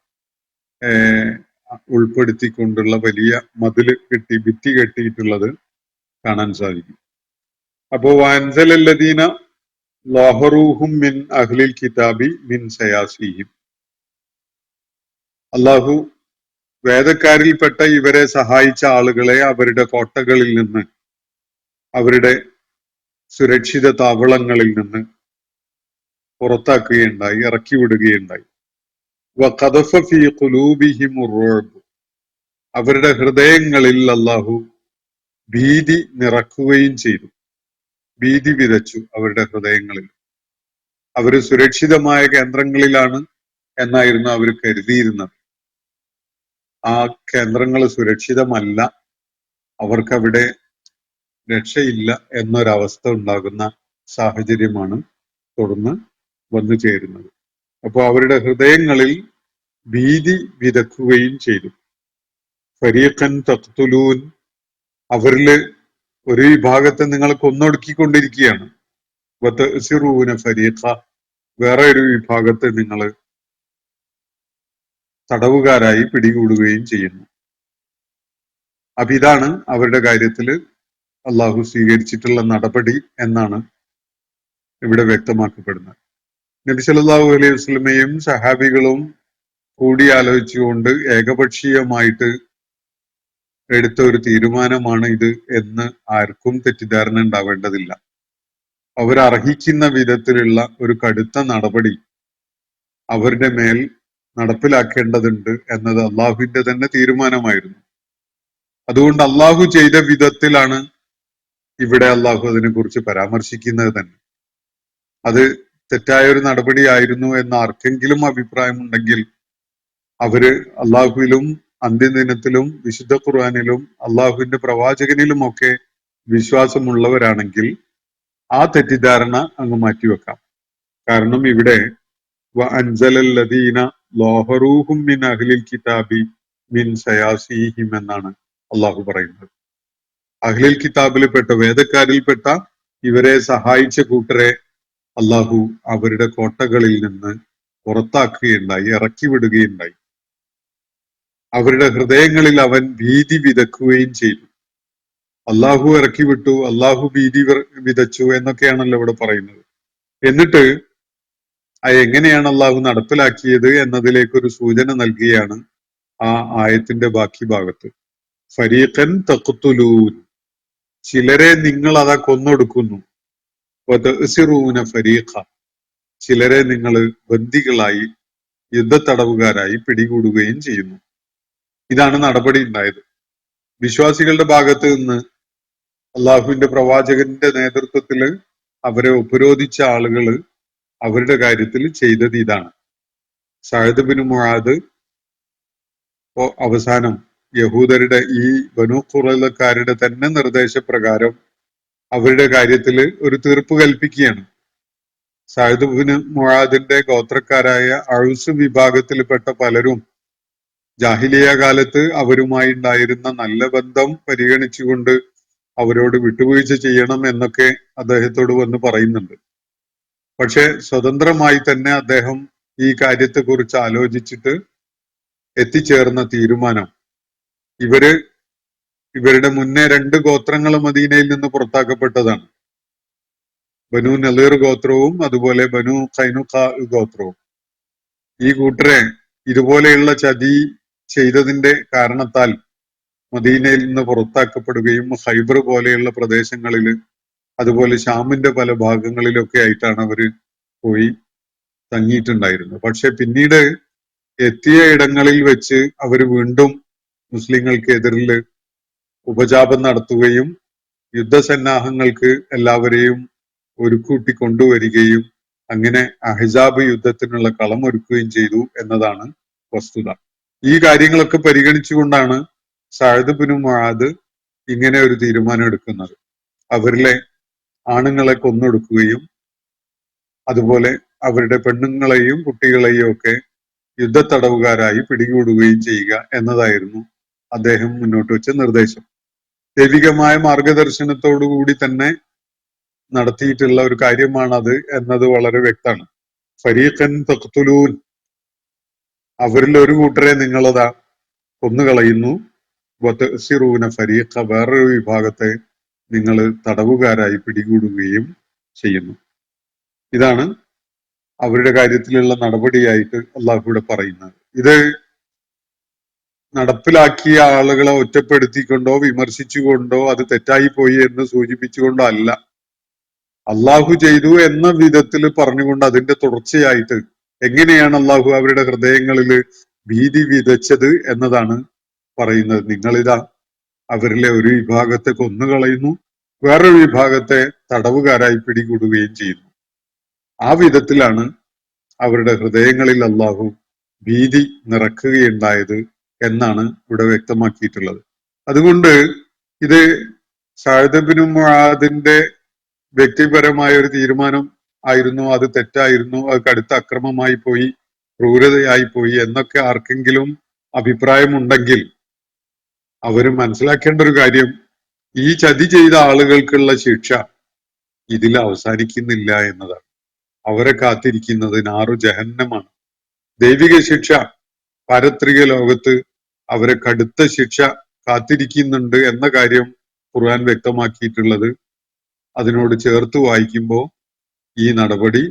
ഉൾപ്പെടുത്തിക്കൊണ്ടുള്ള വലിയ മതില് ഭിത്തി കെട്ടിയിട്ടുള്ളത് കാണാൻ സാധിക്കും. അപ്പോ വഅൻസലല്ലദീന ളാഹറൂഹും മിൻ അഹ്ലിൽ കിതാബി മിൻ സയാസീഹിം, അള്ളാഹു വേദക്കാരിൽപ്പെട്ട ഇവരെ സഹായിച്ച ആളുകളെ അവരുടെ കോട്ടകളിൽ നിന്ന്, അവരുടെ സുരക്ഷിത താവളങ്ങളിൽ നിന്ന് പുറത്താക്കുകയുണ്ടായി, ഇറക്കി വിടുകയുണ്ടായി. വഖദഫ ഫീ ഖുലൂബിഹിമുർ റുഅബ്, അവരുടെ ഹൃദയങ്ങളിൽ അള്ളാഹു ഭീതി നിറക്കുകയും ചെയ്തു, ഭീതി വിതച്ചു അവരുടെ ഹൃദയങ്ങളിൽ. അവര് സുരക്ഷിതമായ കേന്ദ്രങ്ങളിലാണ് എന്നായിരുന്നു അവർ കരുതിയിരുന്നത്. ആ കേന്ദ്രങ്ങൾ സുരക്ഷിതമല്ല, അവർക്കവിടെ രക്ഷയില്ല എന്നൊരവസ്ഥ ഉണ്ടാകുന്ന സാഹചര്യമാണ് തുടർന്ന് വന്നു ചേരുന്നത്. അപ്പോൾ അവരുടെ ഹൃദയങ്ങളിൽ ഭീതി വിതക്കുകയും ചെയ്തു. ഫരീഖൻ തഖ്തുലൂൻ, അവരില് ഒരു വിഭാഗത്തെ നിങ്ങൾ കൊന്നൊടുക്കിക്കൊണ്ടിരിക്കുകയാണ്. വതഅ്സിറൂന ഫരീഖ, വേറെ ഒരു വിഭാഗത്തെ നിങ്ങൾ തടവുകാരായി പിടികൂടുകയും ചെയ്യുന്നു. അപ്പൊ ഇതാണ് അവരുടെ കാര്യത്തിൽ അള്ളാഹു സ്വീകരിച്ചിട്ടുള്ള നടപടി എന്നാണ് ഇവിടെ വ്യക്തമാക്കപ്പെടുന്നത്. നബി സല്ലല്ലാഹു അലൈഹി വസല്ലമയും സഹാബികളും കൂടിയാലോചിച്ചുകൊണ്ട് ഏകപക്ഷീയമായിട്ട് എടുത്ത ഒരു തീരുമാനമാണ് ഇത് എന്ന് ആർക്കും തെറ്റിദ്ധാരണ ഉണ്ടാവേണ്ടതില്ല. അവരർഹിക്കുന്ന വിധത്തിലുള്ള ഒരു കടുത്ത നടപടി അവരുടെ മേൽ നടപ്പിലാക്കേണ്ടതുണ്ട് എന്നത് അള്ളാഹുവിന്റെ തന്നെ തീരുമാനമായിരുന്നു. അതുകൊണ്ട് അള്ളാഹു ചെയ്ത വിധത്തിലാണ് ഇവിടെ അള്ളാഹു അതിനെ കുറിച്ച് പരാമർശിക്കുന്നത് തന്നെ. അത് തെറ്റായ ഒരു നടപടിയായിരുന്നു എന്ന് ആർക്കെങ്കിലും അഭിപ്രായമുണ്ടെങ്കിൽ അവര് അള്ളാഹുവിലും അന്ത്യദിനത്തിലും വിശുദ്ധ ഖുർആനിലും അള്ളാഹുവിന്റെ പ്രവാചകനിലും ഒക്കെ വിശ്വാസമുള്ളവരാണെങ്കിൽ ആ തെറ്റിദ്ധാരണ അങ്ങ് മാറ്റിവെക്കാം. കാരണം ഇവിടെ അൻസലല്ലദീന ലോഹറൂഹും മിൻ അഹ്ലിൽ കിതാബി മിൻ സയാസീഹിം എന്നാണ് അള്ളാഹു പറയുന്നത്. അഹ്ലിൽ കിതാബിൽപ്പെട്ട വേദക്കാരിൽപ്പെട്ട ഇവരെ സഹായിച്ച കൂട്ടരെ അള്ളാഹു അവരുടെ കോട്ടകളിൽ നിന്ന് പുറത്താക്കുകയുണ്ടായി, ഇറക്കി വിടുകയുണ്ടായി. അവരുടെ ഹൃദയങ്ങളിൽ അവൻ ഭീതി വിതക്കുകയും ചെയ്തു. അള്ളാഹു ഇറക്കി വിട്ടു, അള്ളാഹു ഭീതി വിതച്ചു എന്നൊക്കെയാണല്ലോ ഇവിടെ പറയുന്നത്. എന്നിട്ട് എങ്ങനെയാണ് അള്ളാഹു നടപ്പിലാക്കിയത് എന്നതിലേക്കൊരു സൂചന നൽകുകയാണ് ആ ആയത്തിന്റെ ബാക്കി ഭാഗത്ത്. ഫരീഖൻ തഖ്തുലൂൻ, ചിലരെ നിങ്ങൾ അതാ കൊന്നൊടുക്കുന്നു. വതഅ്സിറൂന ഫരീഖ, ചിലരെ നിങ്ങൾ ബന്ദികളായി യുദ്ധത്തടവുകാരായി പിടികൂടുകയും ചെയ്യുന്നു. ഇതാണ് നടപടി ഉണ്ടായത്. വിശ്വാസികളുടെ ഭാഗത്ത് നിന്ന് അള്ളാഹുവിന്റെ പ്രവാചകന്റെ നേതൃത്വത്തിൽ അവരെ ഉപരോധിച്ച ആളുകള് അവരുടെ കാര്യത്തിൽ ചെയ്തത് ഇതാണ്. സഅദ് ബിൻ മുആദ് അവസാനം യഹൂദരുടെ ഈ ബനൂ ഖുറൈളക്കാരുടെ തന്നെ നിർദ്ദേശപ്രകാരം അവരുടെ കാര്യത്തിൽ ഒരു തീർപ്പ് കൽപ്പിക്കുകയാണ്. സഅദ് ബിൻ മുആദിന്റെ ഗോത്രക്കാരായ ഔസ് വിഭാഗത്തിൽപ്പെട്ട പലരും ജാഹിലിയ കാലത്ത് അവരുമായി ഉണ്ടായിരുന്ന നല്ല ബന്ധം പരിഗണിച്ചുകൊണ്ട് അവരോട് വിട്ടുവീഴ്ച ചെയ്യണം എന്നൊക്കെ അദ്ദേഹത്തോട് വന്ന് പറയുന്നുണ്ട്. പക്ഷെ സ്വതന്ത്രമായി തന്നെ അദ്ദേഹം ഈ കാര്യത്തെക്കുറിച്ച് ആലോചിച്ചിട്ട് എത്തിച്ചേർന്ന തീരുമാനം, ഇവരുടെ മുന്നേ 2 ഗോത്രങ്ങൾ മദീനയിൽ നിന്ന് പുറത്താക്കപ്പെട്ടതാണ്. ബനു നളീർ ഗോത്രവും അതുപോലെ ബനു ഖൈനുഖാ ഗോത്രവും. ഈ കൂട്ടരെ ഇതുപോലെയുള്ള ചതി ചെയ്തതിന്റെ കാരണത്താൽ മദീനയിൽ നിന്ന് പുറത്താക്കപ്പെടുകയും ഖൈബർ പോലെയുള്ള പ്രദേശങ്ങളിൽ അതുപോലെ ഷാമിന്റെ പല ഭാഗങ്ങളിലൊക്കെ ആയിട്ടാണ് അവര് പോയി തങ്ങിയിട്ടുണ്ടായിരുന്നത്. പക്ഷെ പിന്നീട് എത്തിയ ഇടങ്ങളിൽ വെച്ച് അവർ വീണ്ടും മുസ്ലിങ്ങൾക്കെതിരിൽ ഉപജാപം നടത്തുകയും യുദ്ധസന്നാഹങ്ങൾക്ക് എല്ലാവരെയും ഒരുക്കൂട്ടി കൊണ്ടുവരികയും അങ്ങനെ അഹ്സാബ് യുദ്ധത്തിനുള്ള കളമൊരുക്കുകയും ചെയ്തു എന്നതാണ് വസ്തുത. ഈ കാര്യങ്ങളൊക്കെ പരിഗണിച്ചുകൊണ്ടാണ് സഅദ് ബിൻ മുആദ് ഇങ്ങനെ ഒരു തീരുമാനം എടുക്കുന്നത്. അവരിലെ ആണുങ്ങളെ കൊന്നൊടുക്കുകയും അതുപോലെ അവരുടെ പെണ്ണുങ്ങളെയും കുട്ടികളെയും ഒക്കെ യുദ്ധത്തടവുകാരായി പിടികൂടുകയും ചെയ്യുക എന്നതായിരുന്നു അദ്ദേഹം മുന്നോട്ട് വെച്ച നിർദ്ദേശം. ദൈവികമായ മാർഗദർശനത്തോടുകൂടി തന്നെ നടത്തിയിട്ടുള്ള ഒരു കാര്യമാണത് എന്നത് വളരെ വ്യക്തമാണ്. ഫരീഖൻ തഖ്തുലൂൻ, അവരിൽ ഒരു കൂട്ടരെ നിങ്ങളതാ കൊന്നുകളയുന്നു. വതഅ്സിറൂന ഫരീഖ, വേറൊരു വിഭാഗത്തെ നിങ്ങൾ തടവുകാരായി പിടികൂടുകയും ചെയ്യുന്നു. ഇതാണ് അവരുടെ കാര്യത്തിലുള്ള നടപടിയായിട്ട് അള്ളാഹു ഇവിടെ പറയുന്നത്. ഇത് നടപ്പിലാക്കിയ ആളുകളെ ഒറ്റപ്പെടുത്തിക്കൊണ്ടോ വിമർശിച്ചുകൊണ്ടോ അത് തെറ്റായി പോയി എന്ന് സൂചിപ്പിച്ചുകൊണ്ടോ അല്ല, അള്ളാഹു ചെയ്തു എന്ന വിധത്തിൽ പറഞ്ഞുകൊണ്ട് അതിന്റെ തുടർച്ചയായിട്ട് എങ്ങനെയാണ് അള്ളാഹു അവരുടെ ഹൃദയങ്ങളിൽ ഭീതി വിതച്ചത് എന്നതാണ് പറയുന്നത്. നിങ്ങളിതാ അവരിലെ ഒരു വിഭാഗത്തെ കൊന്നുകളയുന്നു, വേറൊരു വിഭാഗത്തെ തടവുകാരായി പിടികൂടുകയും ചെയ്യുന്നു. ആ വിധത്തിലാണ് അവരുടെ ഹൃദയങ്ങളിൽ അള്ളാഹു ഭീതി നിറക്കുകയുണ്ടായത് എന്നാണ് ഇവിടെ വ്യക്തമാക്കിയിട്ടുള്ളത്. അതുകൊണ്ട് ഇത് സഅദ് ബിൻ മുആദിന്റെ വ്യക്തിപരമായ ഒരു തീരുമാനം ആയിരുന്നു, അത് തെറ്റായിരുന്നു, അത് കടുത്ത അക്രമമായി പോയി, ക്രൂരതയായി പോയി എന്നൊക്കെ ആർക്കെങ്കിലും അഭിപ്രായമുണ്ടെങ്കിൽ അവര് മനസ്സിലാക്കേണ്ട ഒരു കാര്യം, ഈ ചതി ചെയ്ത ആളുകൾക്കുള്ള ശിക്ഷ ഇതിൽ അവസാനിക്കുന്നില്ല എന്നതാണ്. അവരെ കാത്തിരിക്കുന്നത് നാറു ജഹന്നമാണ്. ദൈവിക ശിക്ഷ പാരത്രിക ലോകത്ത് അവരെ കടുത്ത ശിക്ഷ കാത്തിരിക്കുന്നുണ്ട് എന്ന കാര്യം ഖുർആൻ വ്യക്തമാക്കിയിട്ടുള്ളത് അതിനോട് ചേർത്ത് വായിക്കുമ്പോൾ ഈ നടപടി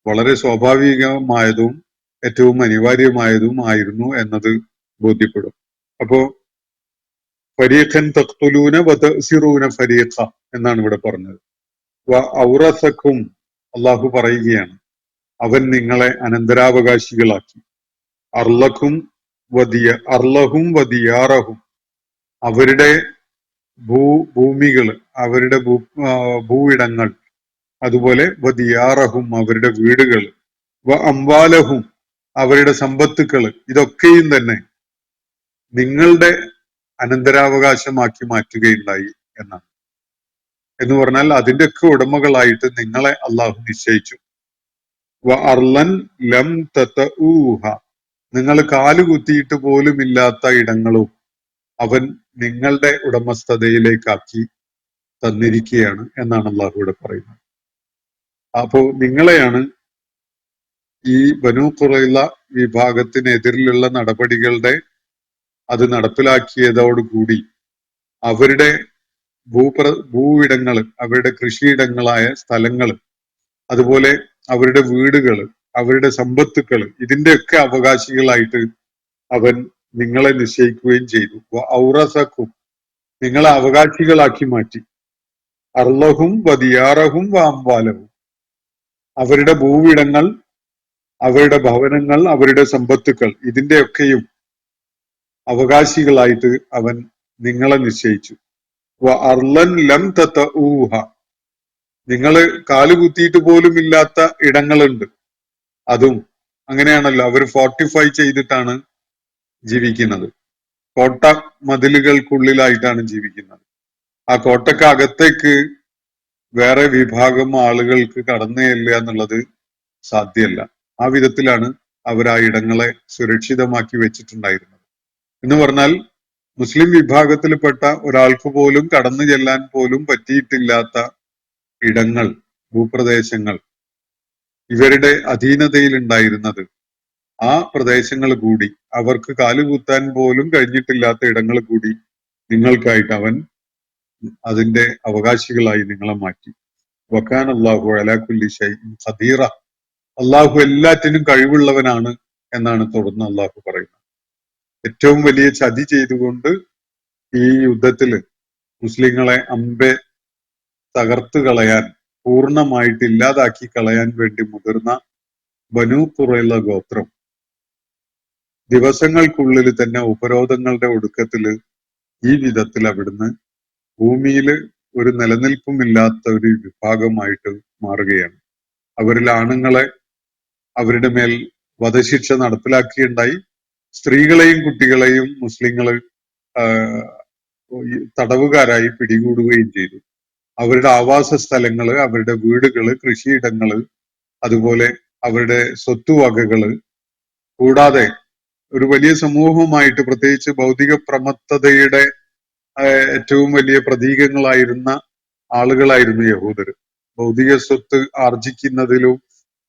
വളരെ സ്വാഭാവികമായതും ഏറ്റവും അനിവാര്യമായതും ആയിരുന്നു എന്നത് ബോധ്യപ്പെടും. അപ്പോ ഫരീഖൻ തഖ്തുലൂന വതസിറൂന ഫരീഖ എന്നാണ് ഇവിടെ പറഞ്ഞത്. ഔറസക്കും അള്ളാഹു പറയുകയാണ്, അവൻ നിങ്ങളെ അനന്തരാവകാശികളാക്കി. അർലഹും വദിയാറഹും, അവരുടെ ഭൂമികൾ, അവരുടെ ഭൂയിടങ്ങൾ, അതുപോലെ വദിയാറഹും, അവരുടെ വീടുകൾ, അംവാലഹും, അവരുടെ സമ്പത്തുക്കൾ, ഇതൊക്കെയും തന്നെ നിങ്ങളുടെ അനന്തരാവകാശമാക്കി മാറ്റുകയുണ്ടായി എന്നാണ്. എന്ന് പറഞ്ഞാൽ അതിൻ്റെയൊക്കെ ഉടമകളായിട്ട് നിങ്ങളെ അള്ളാഹു നിശ്ചയിച്ചു. അർലൻ ലം തതഊഹ, നിങ്ങൾ കാലുകുത്തിയിട്ട് പോലും ഇല്ലാത്ത ഇടങ്ങളും അവൻ നിങ്ങളുടെ ഉടമസ്ഥതയിലേക്കാക്കി തന്നിരിക്കുകയാണ് എന്നാണ് അള്ളാഹു ഇവിടെ പറയുന്നത്. അപ്പോ നിങ്ങളെയാണ് ഈ ബനൂ ഖുറൈള വിഭാഗത്തിനെതിരിലുള്ള നടപടികളുടെ അത് നടപ്പിലാക്കിയതോടുകൂടി അവരുടെ ഭൂയിടങ്ങൾ, അവരുടെ കൃഷിയിടങ്ങളായ സ്ഥലങ്ങൾ, അതുപോലെ അവരുടെ വീടുകൾ, അവരുടെ സമ്പത്തുക്കൾ, ഇതിന്റെയൊക്കെ അവകാശികളായിട്ട് അവൻ നിങ്ങളെ നിശ്ചയിക്കുകയും ചെയ്തു. ഔറസക്കും, നിങ്ങളെ അവകാശികളാക്കി മാറ്റി. അർലഹും വദിയാറഹും വാംവാലഹും, അവരുടെ ഭൂവിടങ്ങൾ, അവരുടെ ഭവനങ്ങൾ, അവരുടെ സമ്പത്തുക്കൾ, ഇതിന്റെയൊക്കെയും അവകാശികളായിട്ട് അവൻ നിങ്ങളെ നിശ്ചയിച്ചു. അർലൻ ലം തതഊഹ, നിങ്ങള് കാലുകുത്തിയിട്ട് പോലും ഇല്ലാത്ത ഇടങ്ങളുണ്ട്, അതും അങ്ങനെയാണല്ലോ, അവർ ഫോർട്ടിഫൈ ചെയ്തിട്ടാണ് ജീവിക്കുന്നത്. കോട്ട മതിലുകൾക്കുള്ളിലായിട്ടാണ് ജീവിക്കുന്നത്. ആ കോട്ടക്കകത്തേക്ക് വേറെ വിഭാഗം ആളുകൾക്ക് കടന്നു ചെല്ലുക എന്നുള്ളത് സാധ്യമല്ല. ആ വിധത്തിലാണ് അവർ ആ ഇടങ്ങളെ സുരക്ഷിതമാക്കി വെച്ചിട്ടുണ്ടായിരുന്നത്. എന്ന് പറഞ്ഞാൽ മുസ്ലിം വിഭാഗത്തിൽപ്പെട്ട ഒരാൾക്ക് പോലും കടന്നു ചെല്ലാൻ പോലും പറ്റിയിട്ടില്ലാത്ത ഇടങ്ങൾ, ഭൂപ്രദേശങ്ങൾ ഇവരുടെ അധീനതയിൽ ഉണ്ടായിരുന്നത്, ആ പ്രദേശങ്ങൾ കൂടി, അവർക്ക് കാലുകുത്താൻ പോലും കഴിഞ്ഞിട്ടില്ലാത്ത ഇടങ്ങൾ കൂടി നിങ്ങൾക്കായിട്ട് അവൻ അതിന്റെ അവകാശികളായി നിങ്ങളെ മാറ്റി. വകാന അല്ലാഹു അലാ കുല്ലി ഷൈഇൻ ഖദീറ, അള്ളാഹു എല്ലാറ്റിനും കഴിവുള്ളവനാണ് എന്നാണ് തുടർന്ന് അള്ളാഹു പറയുന്നത്. ഏറ്റവും വലിയ ചതി ചെയ്തുകൊണ്ട് ഈ യുദ്ധത്തില് മുസ്ലിങ്ങളെ അമ്പെ തകർത്ത് കളയാൻ, പൂർണ്ണമായിട്ട് ഇല്ലാതാക്കി കളയാൻ വേണ്ടി മുതിർന്ന ബനൂ ഖുറൈള ഗോത്രം ദിവസങ്ങൾക്കുള്ളിൽ തന്നെ ഉപരോധങ്ങളുടെ ഒടുക്കത്തില് ഈ വിധത്തിൽ അവിടുന്ന് ഭൂമിയിൽ ഒരു നിലനിൽപ്പുമില്ലാത്ത ഒരു വിഭാഗമായിട്ട് മാറുകയാണ്. അവരിൽ ആണുങ്ങളെ അവരുടെ മേൽ വധശിക്ഷ നടപ്പിലാക്കിയുണ്ടായി. സ്ത്രീകളെയും കുട്ടികളെയും മുസ്ലിങ്ങള് തടവുകാരായി പിടികൂടുകയും ചെയ്തു. അവരുടെ ആവാസ സ്ഥലങ്ങള്, അവരുടെ വീടുകള്, കൃഷിയിടങ്ങള്, അതുപോലെ അവരുടെ സ്വത്തുവകകള്, കൂടാതെ ഒരു വലിയ സമൂഹമായിട്ട്, പ്രത്യേകിച്ച് ഭൗതിക പ്രമത്തതയുടെ ഏറ്റവും വലിയ പ്രതീകങ്ങളായിരുന്ന ആളുകളായിരുന്നു യഹൂദര്. ഭൗതിക സ്വത്ത് ആർജിക്കുന്നതിലും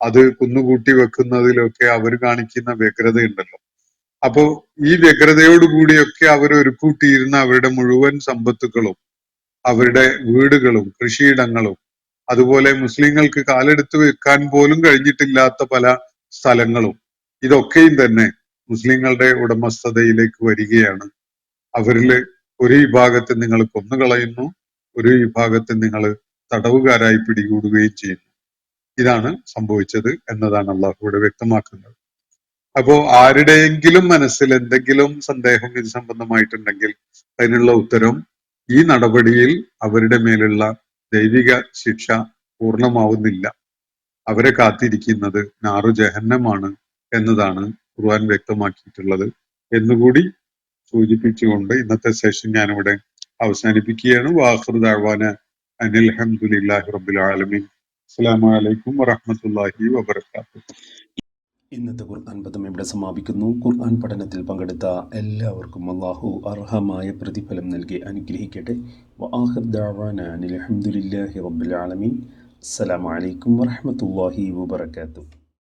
അത് കുന്നുകൂട്ടി വെക്കുന്നതിലൊക്കെ അവർ കാണിക്കുന്ന വ്യഗ്രതയുണ്ടല്ലോ. അപ്പോ ഈ വ്യഗ്രതയോടുകൂടിയൊക്കെ അവർ ഒരുക്കൂട്ടിയിരുന്ന അവരുടെ മുഴുവൻ സമ്പത്തുക്കളും, അവരുടെ വീടുകളും കൃഷിയിടങ്ങളും, അതുപോലെ മുസ്ലിങ്ങൾക്ക് കാലെടുത്ത് വെക്കാൻ പോലും കഴിഞ്ഞിട്ടില്ലാത്ത പല സ്ഥലങ്ങളും, ഇതൊക്കെയും തന്നെ മുസ്ലിങ്ങളുടെ ഉടമസ്ഥതയിലേക്ക് വരികയാണ്. അവരില് ഒരു വിഭാഗത്തെ നിങ്ങൾ കൊന്നുകളയുന്നു, ഒരു വിഭാഗത്തെ നിങ്ങൾ തടവുകാരായി പിടികൂടുകയും ചെയ്യുന്നു. ഇതാണ് സംഭവിച്ചത് എന്നതാണ് അള്ളാഹു ഇവിടെ വ്യക്തമാക്കുന്നത്. അപ്പോ ആരുടെയെങ്കിലും മനസ്സിൽ എന്തെങ്കിലും സന്ദേഹം ഇത് സംബന്ധമായിട്ടുണ്ടെങ്കിൽ അതിനുള്ള ഉത്തരം, ഈ നടപടിയിൽ അവരുടെ മേലുള്ള ദൈവിക ശിക്ഷ പൂർണ്ണമാവുന്നില്ല. അവരെ കാത്തിരിക്കുന്നത് നാറു ജഹന്നമാണ് എന്നതാണ് ഖുർആൻ വ്യക്തമാക്കിയിട്ടുള്ളത് എന്നുകൂടി സൂചിപ്പിച്ചുകൊണ്ട് ഇന്നത്തെ സെഷൻ ഞാനിവിടെ അവസാനിപ്പിക്കുകയാണ്. വാഖിറു ദഅ്വാന അനിൽ ഹംദുലില്ലാഹി റബ്ബിൽ ആലമീൻ. അസ്സലാമു അലൈക്കും വറഹ്മത്തുള്ളാഹി വബറകാതുഹു. ഇന്നത്തെ ഖുർആൻ പദം ഇവിടെ സമാപിക്കുന്നു. ഖുർആൻ പഠനത്തിൽ പങ്കെടുത്ത എല്ലാവർക്കും അല്ലാഹു അർഹമായ പ്രതിഫലം നൽകി അനുഗ്രഹിക്കട്ടെ. വആഖിറു ദഅ്വാന അനിൽ ഹംദുലില്ലാഹി റബ്ബിൽ ആലമീൻ. അസ്സലാമു അലൈക്കും വറഹ്മത്തുള്ളാഹി വബറകാതുഹു.